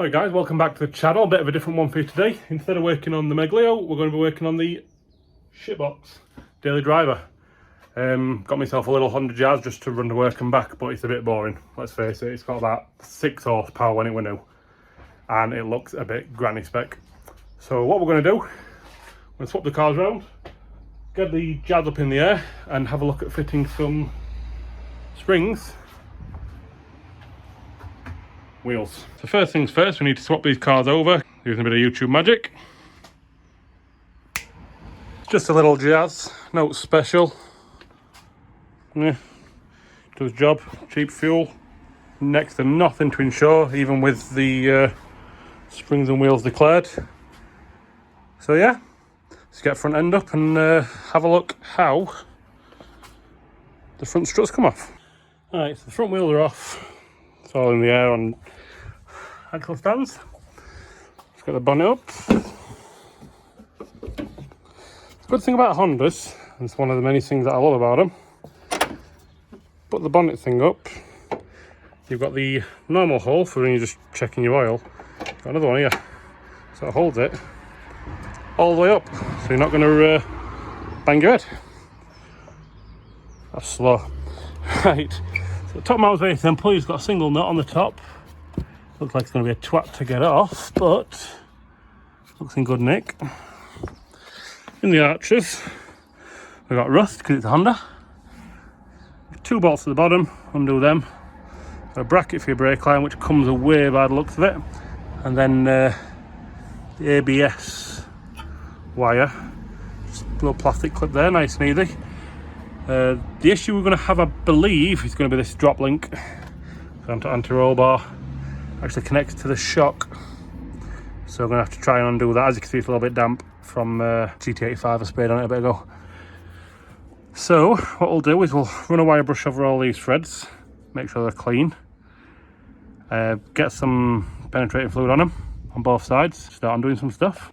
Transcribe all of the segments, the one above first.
Alright guys, welcome back to the channel. A bit of a different one for you today. Instead of working on the Meglio, we're going to be working on the shitbox daily driver. Got myself a little 100 yards just to run to work and back, but it's a bit boring, let's face it. It's got about 6 horsepower when it were new, and it looks a bit granny spec. So what we're going to do, we're going to swap the cars around, get the jazz up in the air, and have a look at fitting some springs wheels. So first things first, we need to swap these cars over using a bit of YouTube magic. Just a little jazz, no special. Yeah, does job, cheap fuel, next to nothing to insure, even with the springs and wheels declared. So yeah, let's get front end up and have a look how the front struts come off. Alright, so the front wheels are off. It's all in the air on axle stands. Let's get the bonnet up. The good thing about Hondas, and it's one of the many things that I love about them, put the bonnet thing up, you've got the normal hole for when you're just checking your oil. Got another one here, so it holds it all the way up, so you're not going to bang your head. That's slow. Right. So the top mount is very simple. You've got a single nut on the top. Looks like it's going to be a twat to get off, but looks in good nick. In the arches, we've got rust because it's a Honda. 2 bolts at the bottom, undo them. Got a bracket for your brake line, which comes away by the looks of it. And then the ABS wire. Just a little plastic clip there, nice and easy. The issue we're going to have, I believe, is going to be this drop link onto anti-roll bar. Actually connects to the shock, so I'm going to have to try and undo that. As you can see, it's a little bit damp from GT85. I sprayed on it a bit ago. So what we'll do is we'll run a wire brush over all these threads, make sure they're clean, get some penetrating fluid on them on both sides, start undoing some stuff.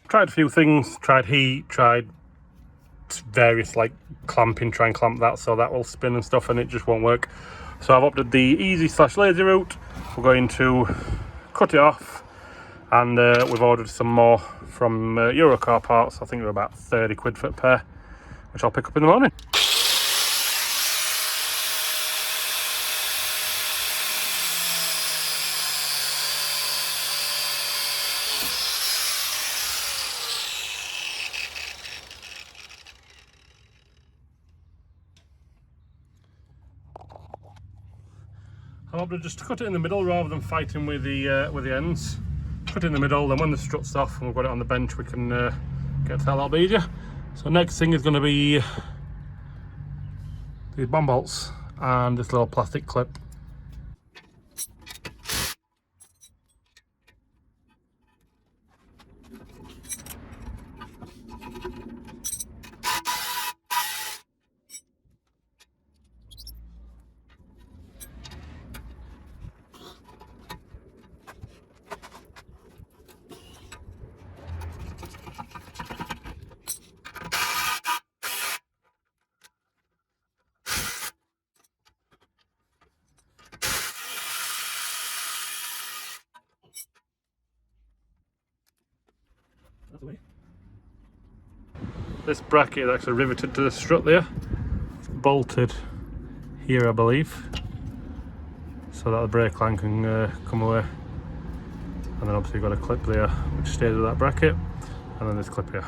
Tried a few things, tried heat, tried various like clamping, try and clamp that so that will spin and stuff, and it just won't work. So I've opted the easy/lazy route. We're going to cut it off, and we've ordered some more from Eurocar parts. I think they're about 30 quid for a pair, which I'll pick up in the morning. I opted just to cut it in the middle rather than fighting with the ends. Cut it in the middle, then when the strut's off and we've got it on the bench, we can get to that a lot easier. So next thing is going to be these bomb bolts and this little plastic clip. This bracket is actually riveted to the strut there. It's bolted here, I believe, so that the brake line can come away. And then obviously you've got a clip there which stays with that bracket, and then this clip here.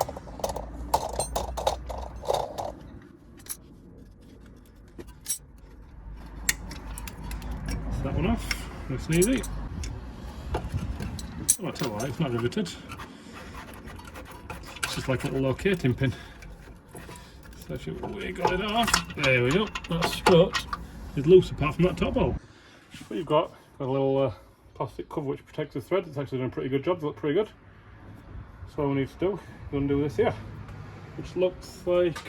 That one off, nice and easy. Oh, I tell you what, it's not riveted. Just like a little locating pin. So we got it off. There we go. That strut is loose apart from that top bolt. But you've got a little plastic cover which protects the thread. It's actually done a pretty good job. They look pretty good. So all we need to do, we're going to do this here, which looks like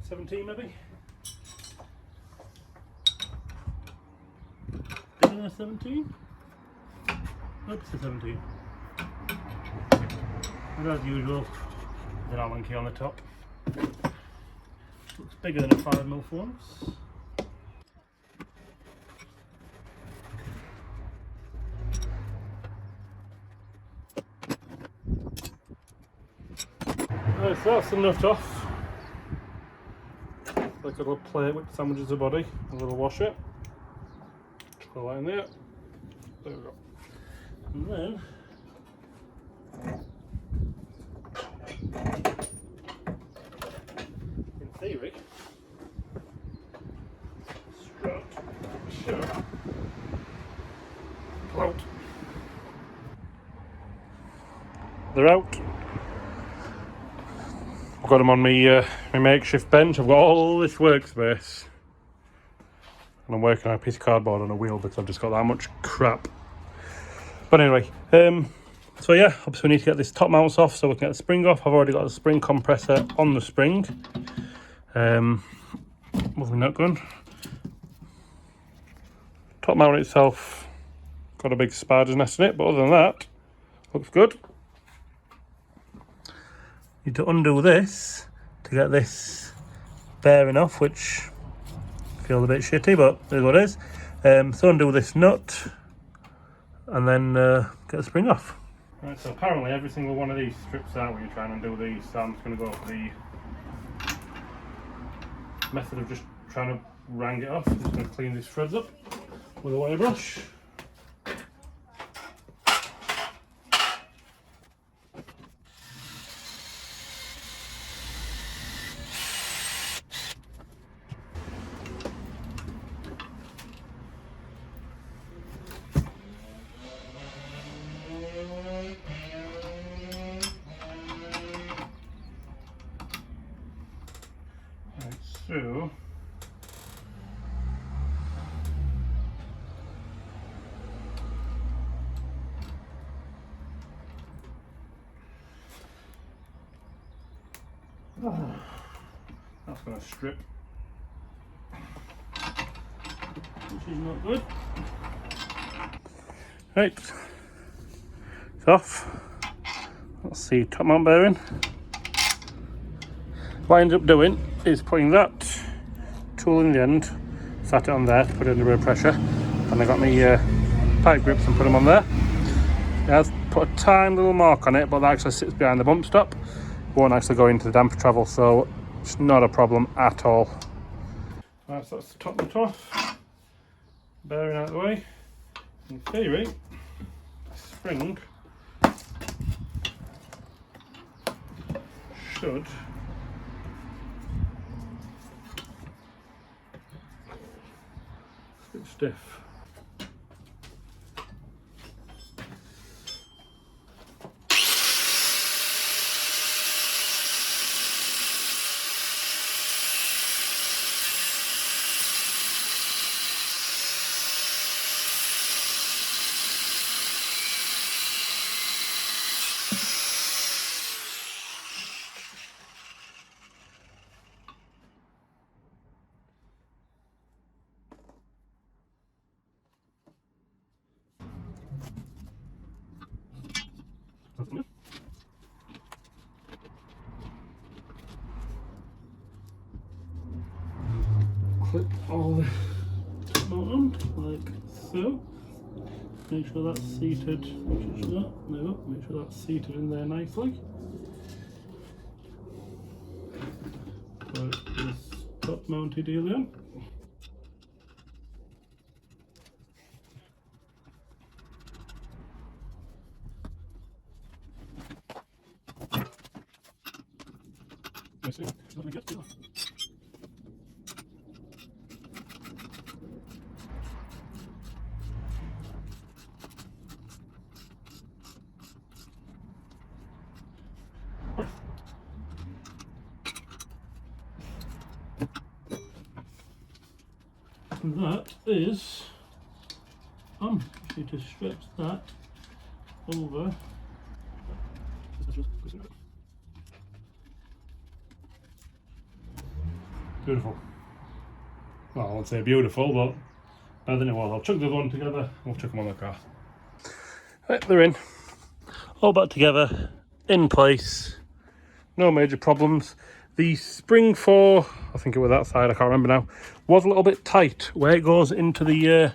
17 maybe. 17? Oops, 17. And as usual, the Allen key on the top. Looks bigger than a 5mm for once. Right, so that's the nut off. Like a little plate which sandwiches the body, a little washer. Throw that in there. There we go. And then in theory, strut should pull out. They're out. I've got them on my makeshift bench. I've got all this workspace, and I'm working on a piece of cardboard on a wheel because I've just got that much crap. But anyway, so yeah, obviously we need to get this top mounts off so we can get the spring off. I've already got the spring compressor on the spring. Moving that gun. Top mount itself got a big spider's nest in it, but other than that, looks good. Need to undo this to get this bearing off, which feels a bit shitty, but it is what it is. So undo this nut and then get the spring off. Right, so apparently every single one of these strips out when you're trying to undo these, so I'm just going to go for the method of just trying to wrang it off. I'm just going to clean these threads up with a wire brush. So that's going to strip, which is not good. Right, it's off. Let's see, top mount bearing. What I ended up doing is putting that tool in the end, sat it on there to put it under a bit of pressure, and I got my pipe grips and put them on there. It has put a tiny little mark on it, but that actually sits behind the bump stop. Won't actually go into the damper travel, so it's not a problem at all. Right, so that's the top nut off. Bearing out of the way. In theory, the spring should a bit stiff. Clip all the bottom like so. Make sure that's seated. Make sure that's seated in there nicely. Put this top mounted deal in. And that is need to stretch that over. Beautiful. Well, I won't say beautiful, but I think it was. I'll chuck the other one together and we'll chuck them on the car. Right, they're in. All back together, in place. No major problems. The spring for, I think it was that side, I can't remember now, was a little bit tight where it goes into the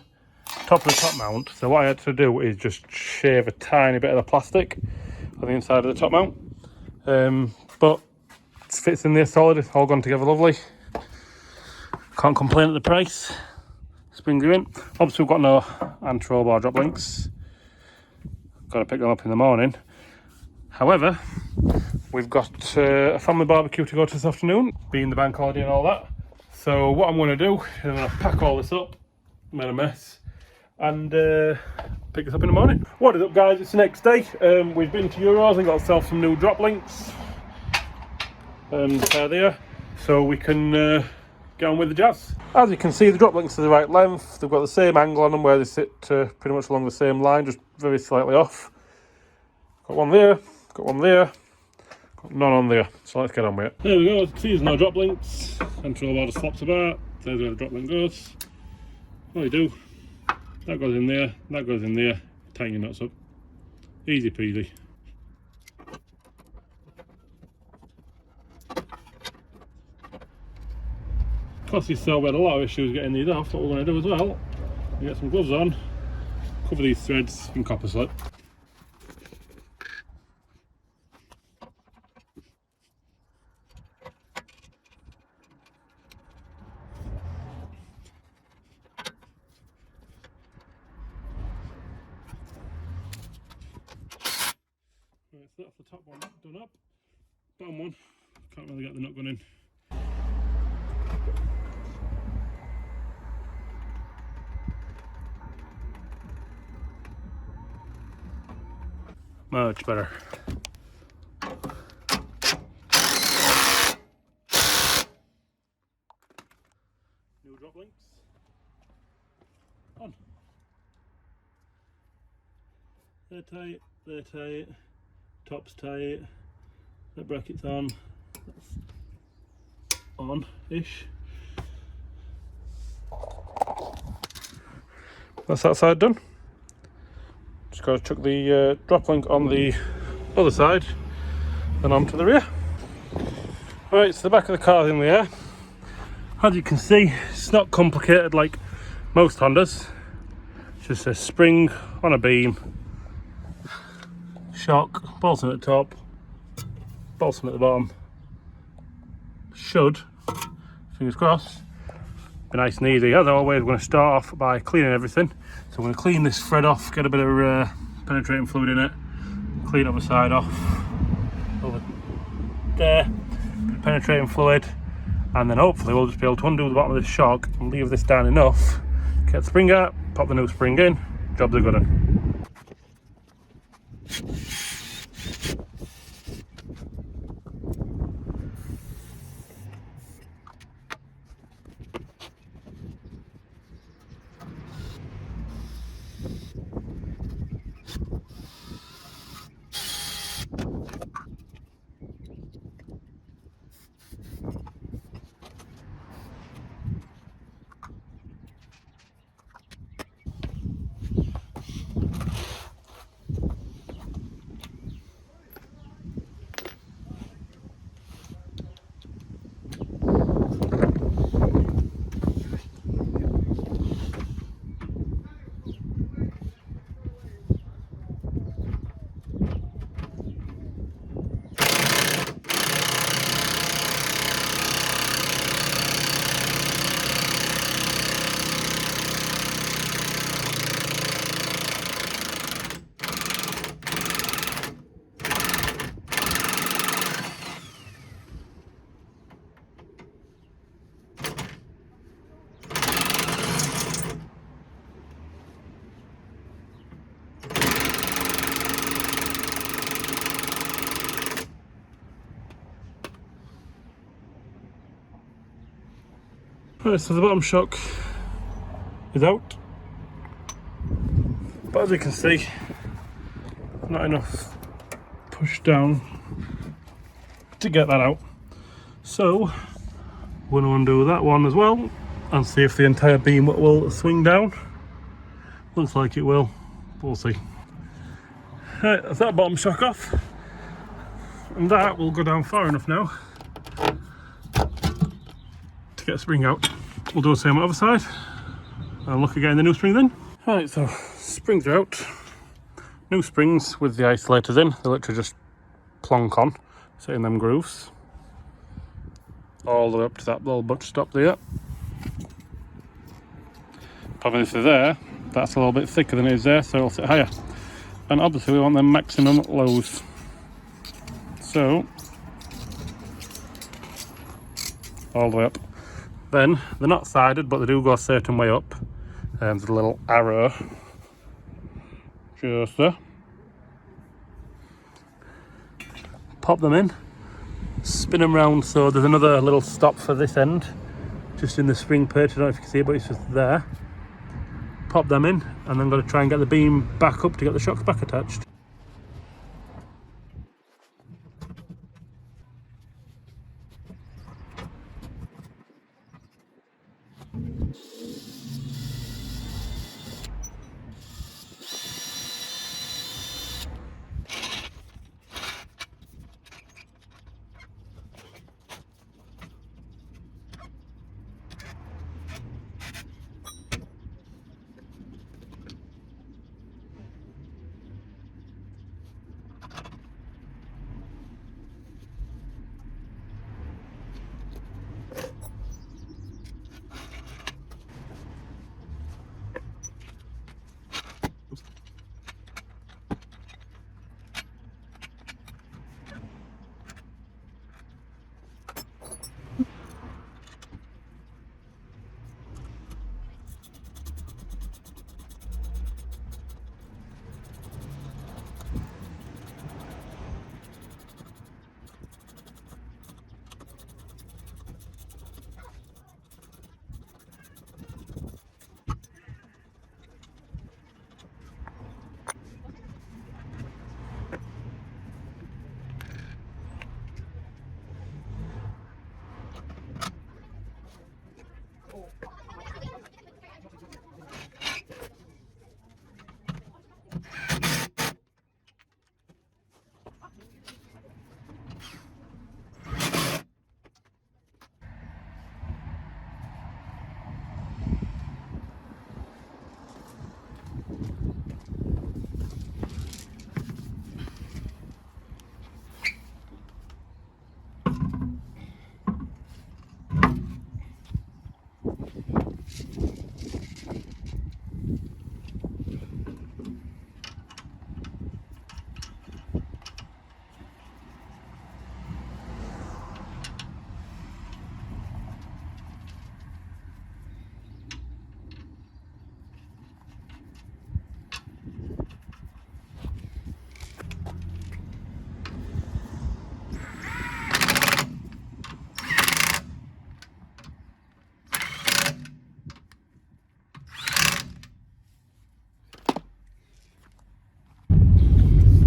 top of the top mount. So what I had to do is just shave a tiny bit of the plastic on the inside of the top mount. But it fits in there solid, it's all gone together lovely. Can't complain at the price. Springs are in. Obviously we've got no anti-roll bar drop links. Got to pick them up in the morning. However, we've got a family barbecue to go to this afternoon, being the bank holiday and all that. So what I'm going to do is I'm going to pack all this up, made a mess, and pick this up in the morning. What is up, guys? It's the next day. We've been to Euros and got ourselves some new Droplinks, and they're there, so we can get on with the jazz. As you can see, the Droplinks are the right length. They've got the same angle on them where they sit pretty much along the same line, just very slightly off. Got one there, got one there, got none on there, so let's get on with it. There we go, see there's no Droplinks. Control bar just flops about. There's where the Droplink goes. All you do, that goes in there, that goes in there, tighten your nuts up. Easy peasy. Plus you saw we had a lot of issues getting these off. What we're going to do as well, we get some gloves on, cover these threads in copper slip. Right, so that's the top one done up. Bottom one, can't really get the nut gun in. Much better. New Droplinks on. They're tight, they're tight, top's tight, that bracket's on, that's on-ish. That's that side done. Just got to chuck the Droplink on the other side and onto the rear. Right, so the back of the car's in the air. As you can see, it's not complicated like most Hondas. It's just a spring on a beam, shock, bolts at the top, bolts at the bottom. Should, fingers crossed, be nice and easy. As always, we're going to start off by cleaning everything. So I'm going to clean this thread off, get a bit of penetrating fluid in it, clean up the side off, over there, bit of penetrating fluid, and then hopefully we'll just be able to undo the bottom of this shock and leave this down enough, get the spring out, pop the new spring in, jobs are good done. Right, so the bottom shock is out, but as you can see, not enough push down to get that out. So we're going to undo that one as well and see if the entire beam will swing down. Looks like it will, but we'll see. Right, that's that bottom shock off. And that will go down far enough now to get a spring out. We'll do the same on the other side and look at getting the new spring then. Right, so springs are out. New springs with the isolators in. They literally just plonk on, sit in them grooves. All the way up to that little butt stop there. Problem is, if they're there, that's a little bit thicker than it is there, so it'll sit higher. And obviously we want the maximum lows. So, all the way up. Then, they're not sided, but they do go a certain way up. There's a little arrow just there. Pop them in, spin them round, so there's another little stop for this end, just in the spring perch. I don't know if you can see it, but it's just there. Pop them in, and then got to try and get the beam back up to get the shocks back attached.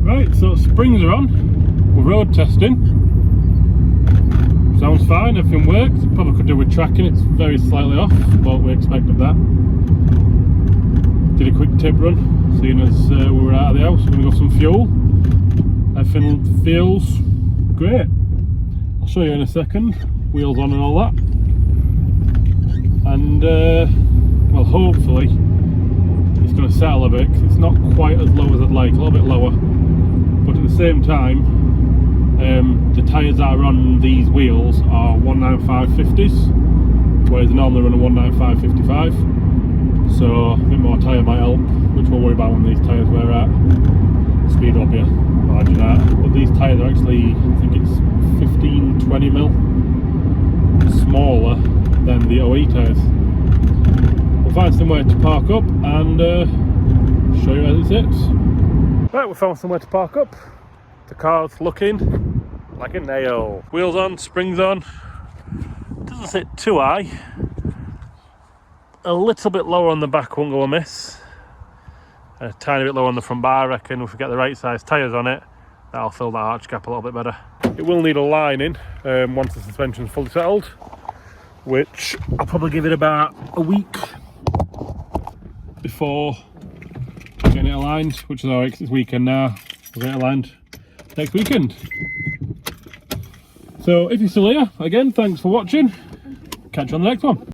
Right, so springs are on. We're road testing. Sounds fine, everything works. Probably could do with tracking, it's very slightly off, but we expected that. Did a quick tip run, seeing as we were out of the house. We're going to go some fuel. Everything feels great. I'll show you in a second. Wheels on and all that. And, well, hopefully it's going to settle a bit, because it's not quite as low as I'd like, a little bit lower. But at the same time, the tyres that are on these wheels are 195/50s, whereas they normally run a 195/55. So a bit more tyre might help, which we'll worry about when these tyres wear out. Speed will be a margin that. But these tyres are actually, I think it's 15-20mm smaller than the OE tyres. We'll find somewhere to park up and show you as it sits. Right, we found somewhere to park up. The car's looking like a nail. Wheels on, springs on. Doesn't sit too high. A little bit lower on the back won't go amiss. A tiny bit lower on the front bar, I reckon. If we get the right size tyres on it, that'll fill that arch gap a little bit better. It will need a lining once the suspension's fully settled, which I'll probably give it about a week before it aligned, which is alright, 'cause it's weekend now. We'll get it aligned next weekend. So if you're still here, again, thanks for watching. Catch you on the next one.